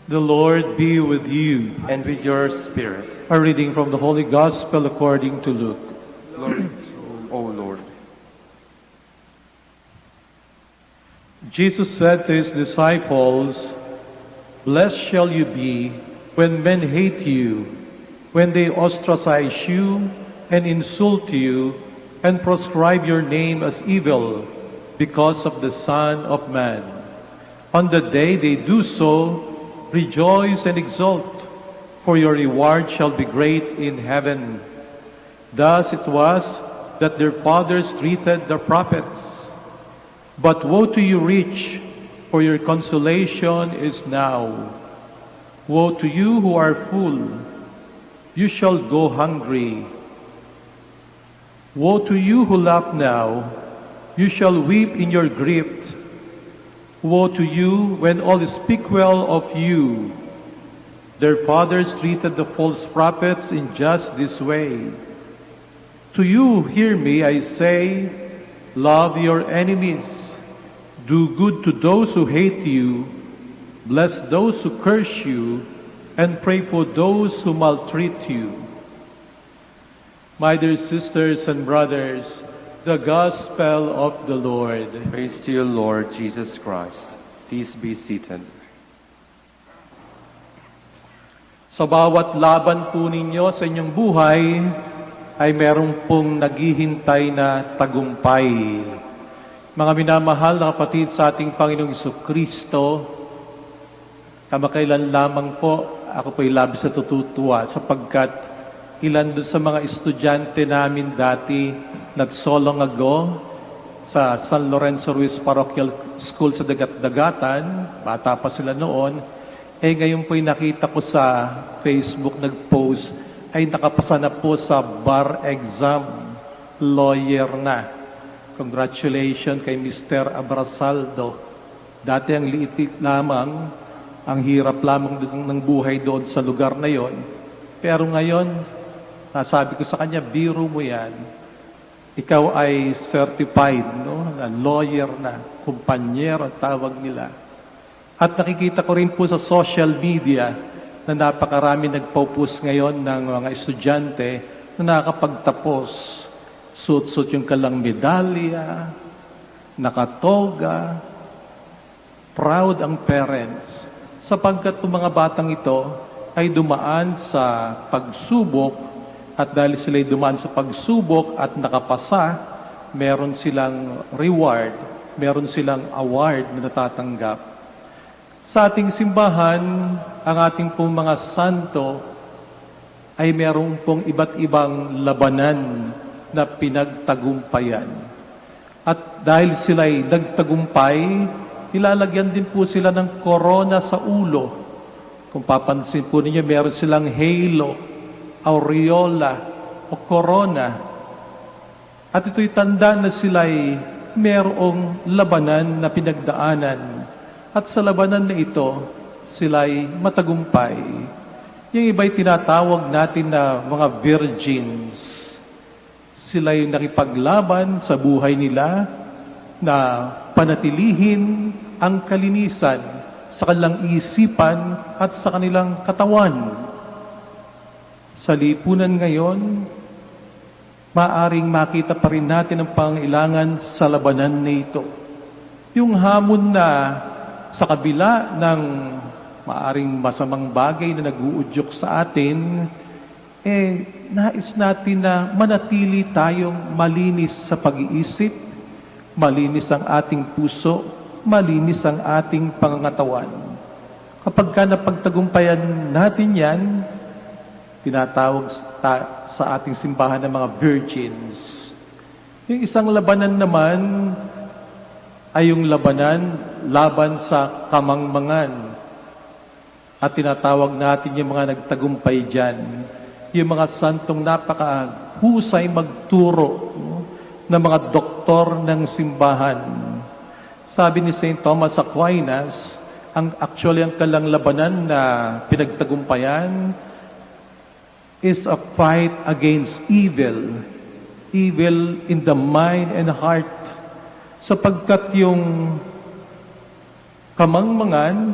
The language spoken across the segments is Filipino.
The Lord be with you. And with your spirit. A reading from the Holy Gospel according to Luke. Glory to you, O Lord. Jesus said to his disciples, "Blessed shall you be when men hate you, when they ostracize you and insult you and proscribe your name as evil because of the Son of Man. On the day they do so, rejoice and exult, for your reward shall be great in heaven. Thus it was that their fathers treated the prophets. But woe to you rich, for your consolation is now. Woe to you who are full, you shall go hungry. Woe to you who laugh now, you shall weep in your grief. Woe to you when all speak well of you. Their fathers treated the false prophets in just this way. To you, hear me, I say, love your enemies. Do good to those who hate you. Bless those who curse you, and pray for those who maltreat you." My dear sisters and brothers, the Gospel of the Lord. Praise to you, Lord Jesus Christ. Please be seated. Sa bawat laban po ninyo sa inyong buhay, ay meron pong naghihintay na tagumpay. Mga minamahal na kapatid sa ating Panginoong Jesucristo, kamakailan lamang po, ako po'y labis na tutuwa sapagkat ilan doon sa mga estudyante namin dati not so long ago sa San Lorenzo Ruiz Parochial School sa Dagat-Dagatan, bata pa sila noon, ngayon po'y nakita ko sa Facebook nag-post, ay nakapasa na po sa bar exam, lawyer na. Congratulations kay Mr. Abrasaldo. Dati ang liit lamang, ang hirap lamang ng buhay doon sa lugar na yon. Pero ngayon, nasabi ko sa kanya, biro mo yan. Ikaw ay certified, no? Na lawyer na, kumpanyero ang tawag nila. At nakikita ko rin po sa social media na napakarami nagpo-post ngayon ng mga estudyante na nakakapagtapos. Suot-suot yung kalang medalya, nakatoga, proud ang parents. Sapagkat ang mga batang ito ay dumaan sa pagsubok at dahil sila'y dumaan sa pagsubok at nakapasa, meron silang reward, meron silang award na natatanggap. Sa ating simbahan, ang ating pong mga santo ay merong pong iba't ibang labanan na pinagtagumpayan. At dahil sila'y nagtagumpay, ilalagyan din po sila ng korona sa ulo. Kung papansin po ninyo, meron silang halo, aureola, o korona. At ito'y tanda na sila'y merong labanan na pinagdaanan. At sa labanan na ito, sila'y matagumpay. Yung iba'y tinatawag natin na mga virgins. Sila'y nakipaglaban sa buhay nila na panatilihin ang kalinisan sa kanilang isipan at sa kanilang katawan. Sa lipunan ngayon, maaring makita pa rin natin ang pangailangan sa labanan na ito. Yung hamon na sa kabila ng maaring masamang bagay na nag-uudyok sa atin, nais natin na manatili tayong malinis sa pag-iisip, malinis ang ating puso, malinis ang ating pangangatawan. Kapag ka napagtagumpayan natin yan, tinatawag sa ating simbahan ng mga virgins. Yung isang labanan naman ay yung laban sa kamangmangan. At tinatawag natin yung mga nagtagumpay dyan, yung mga santong napakahusay magturo, ng mga doktor ng simbahan. Sabi ni St. Thomas Aquinas, ang kalang labanan na pinagtagumpayan is a fight against evil. Evil in the mind and heart. Sapagkat yung kamangmangan,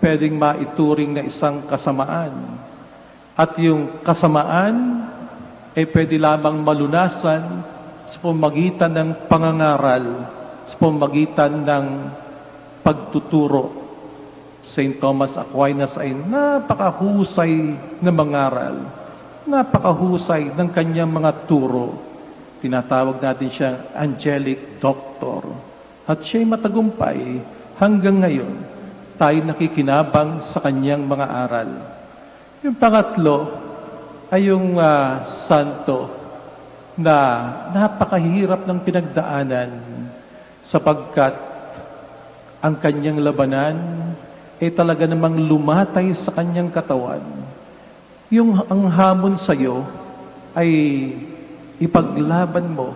pwedeng maituring na isang kasamaan. At yung kasamaan ay pwede lamang malunasan sa pamamagitan ng pangangaral, sa pamamagitan ng pagtuturo. St. Thomas Aquinas ay napakahusay na mangaral, napakahusay ng kanyang mga turo. Tinatawag natin siyang angelic doctor. At siya'y matagumpay hanggang ngayon. Tayo nakikinabang sa kanyang mga aral. Yung pangatlo ay yung santo na napakahirap ng pinagdaanan sapagkat ang kanyang labanan ay talaga namang lumatay sa kanyang katawan. Ang hamon sa iyo ay ipaglaban mo,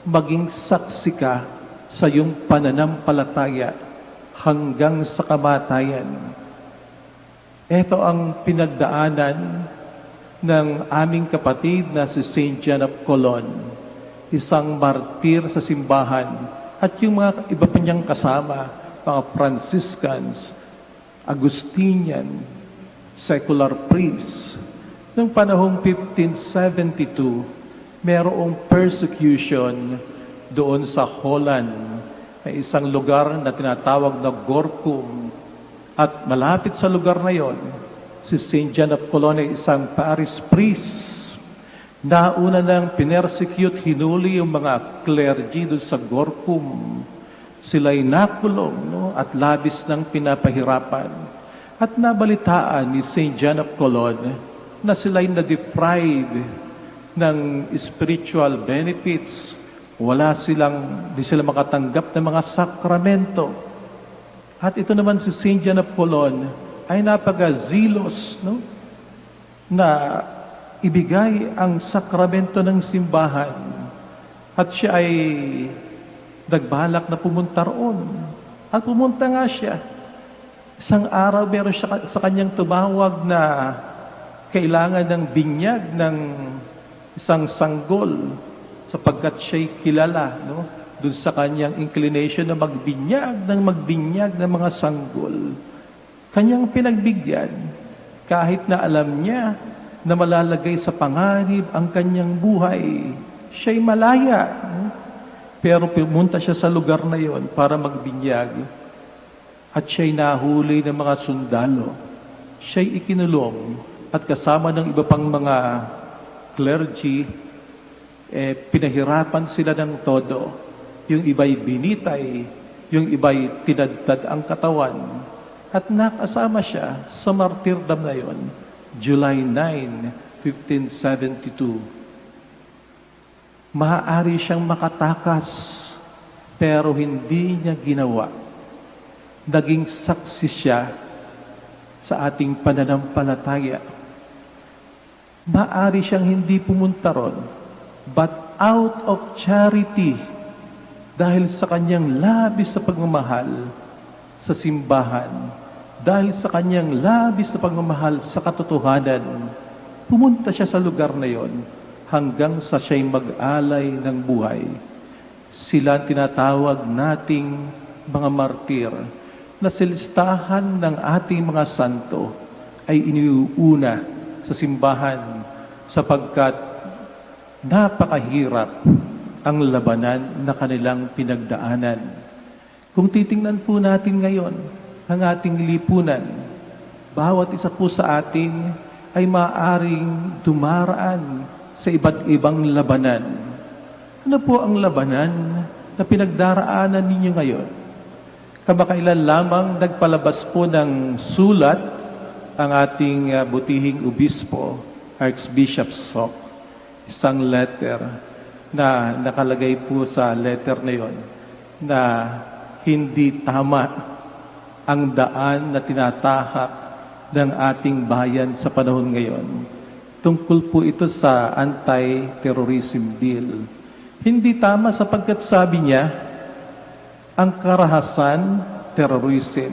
maging saksi ka sa iyong pananampalataya hanggang sa kamatayan. Ito ang pinagdaanan ng aming kapatid na si St. John of Colon, isang martir sa simbahan, at yung mga iba pa niyang kasama, mga Franciscans, Agustinian, secular priests. Noong panahong 1572, merong persecution doon sa Holland, may isang lugar na tinatawag na Gorkum. At malapit sa lugar na yon, si St. John of Colon ay isang parish priest. Nauna nang pinersecute, hinuli yung mga clergy doon sa Gorkum. Sila'y nakulong, at labis ng pinapahirapan. At nabalitaan ni St. John of Colon na sila'y na-deprive ng spiritual benefits. Di sila makatanggap ng mga sakramento. At ito naman si St. John of Colon ay napaka-zealous, na ibigay ang sakramento ng simbahan. At siya ay nagbalak na pumunta roon. At pumunta nga siya. Isang araw meron siya sa kanyang tumawag na kailangan ng binyag ng isang sanggol sapagkat siya'y kilala, doon sa kanyang inclination na magbinyag ng mga sanggol. Kanyang pinagbigyan kahit na alam niya na malalagay sa panganib ang kanyang buhay. Siya'y malaya. Pero pumunta siya sa lugar na yon para magbinyag. At siya'y nahuli ng mga sundalo. Siya'y ikinulong at kasama ng iba pang mga clergy, pinahirapan sila ng todo. Yung iba'y binitay, yung iba'y tinadtad ang katawan. At nakasama siya sa martyrdom na yon, July 9, 1572. Maaari siyang makatakas, pero hindi niya ginawa. Naging saksi siya sa ating pananampalataya. Maaari siyang hindi pumunta ron, but out of charity, dahil sa kanyang labis na pagmamahal sa simbahan, dahil sa kanyang labis na pagmamahal sa katotohanan, pumunta siya sa lugar na yon hanggang sa siya'y mag-alay ng buhay. Sila tinatawag nating mga martir na sa listahan ng ating mga santo ay iniuuna sa simbahan sapagkat napakahirap ang labanan na kanilang pinagdaanan. Kung titingnan po natin ngayon ang ating lipunan, bawat isa po sa atin ay maaaring dumaraan sa iba't ibang labanan. Ano po ang labanan na pinagdaraanan ninyo ngayon? Kamakailan lamang nagpalabas po ng sulat ang ating butihing obispo, Archbishop Sok. Isang letter na nakalagay po sa letter na yon na hindi tama ang daan na tinatahak ng ating bayan sa panahon ngayon. Tungkol po ito sa anti-terrorism bill. Hindi tama sapagkat sabi niya, ang karahasan, terrorism,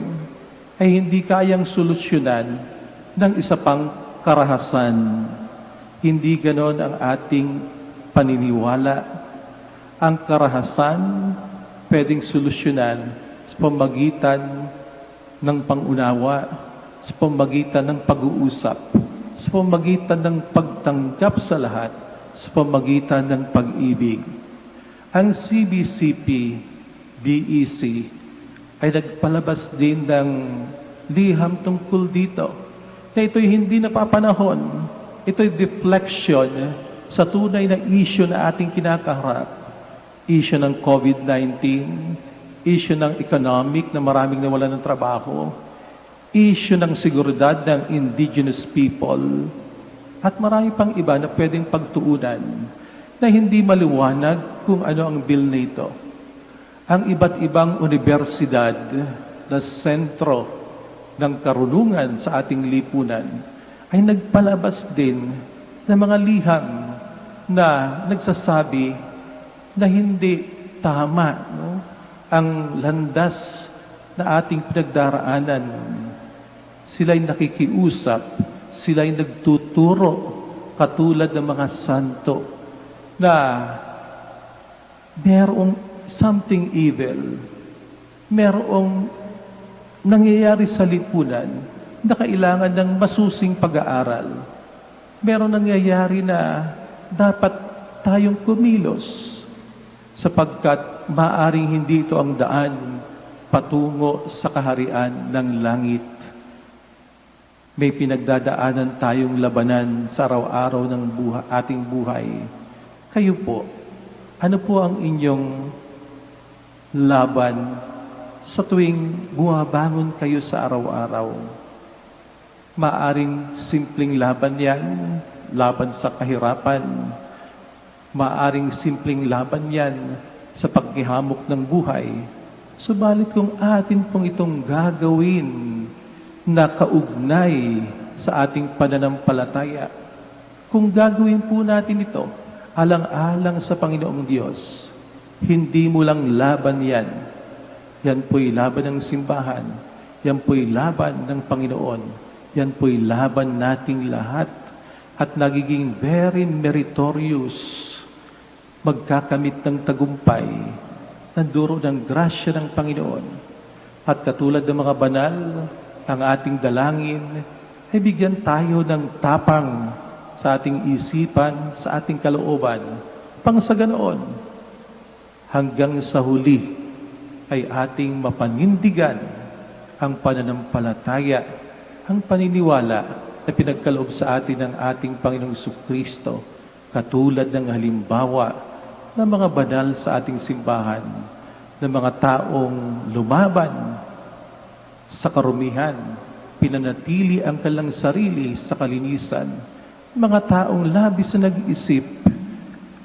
ay hindi kayang solusyonan ng isa pang karahasan. Hindi ganon ang ating paniniwala. Ang karahasan pwedeng solusyonan sa pamagitan ng pangunawa, sa pamagitan ng pag-uusap, sa pamagitan ng pagtanggap sa lahat, sa pamagitan ng pag-ibig. Ang CBCP, BEC, ay nagpalabas din ng liham tungkol dito, na ito'y hindi napapanahon, ito'y deflection sa tunay na issue na ating kinakaharap. Issue ng COVID-19, issue ng economic na maraming nawalan ng trabaho, issue ng seguridad ng indigenous people, at marami pang iba na pwedeng pagtuunan na hindi maliwanag kung ano ang bill na ito. Ang iba't ibang universidad na sentro ng karunungan sa ating lipunan ay nagpalabas din ng mga liham na nagsasabi na hindi tama, no, ang landas na ating pinagdaraanan. Sila'y nakikiusap, sila'y nagtuturo katulad ng mga santo na merong something evil, merong nangyayari sa lipunan na kailangan ng masusing pag-aaral. Merong nangyayari na dapat tayong kumilos sapagkat maaring hindi ito ang daan patungo sa kaharian ng langit. May pinagdadaanan tayong labanan sa araw-araw ng ating buhay. Kayo po, ano po ang inyong laban sa tuwing bumabangon kayo sa araw-araw? Maaring simpleng laban yan, laban sa kahirapan. Maaring simpleng laban yan sa pagkihamok ng buhay. Subalit kung atin pong itong gagawin na kaugnay sa ating pananampalataya, kung gagawin po natin ito, alang-alang sa Panginoong Diyos, hindi mo lang laban yan. Yan po'y laban ng simbahan. Yan po'y laban ng Panginoon. Yan po'y laban nating lahat. At nagiging very meritorious. Magkakamit ng tagumpay ng duro ng grasya ng Panginoon. At katulad ng mga banal, ang ating dalangin ay bigyan tayo ng tapang sa ating isipan, sa ating kalooban, pang sa ganoon, hanggang sa huli ay ating mapanindigan ang pananampalataya, ang paniniwala na pinagkaloob sa atin ng ating Panginoong Jesucristo, katulad ng halimbawa ng mga banal sa ating simbahan, ng mga taong lumaban sa karumihan, pinanatili ang kanilang sarili sa kalinisan, mga taong labis na nag-isip,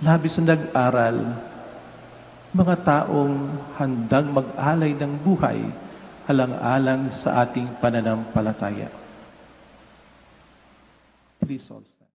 labis na nag-aral, mga taong handang mag-alay ng buhay alang-alang sa ating pananampalataya. Please all stand.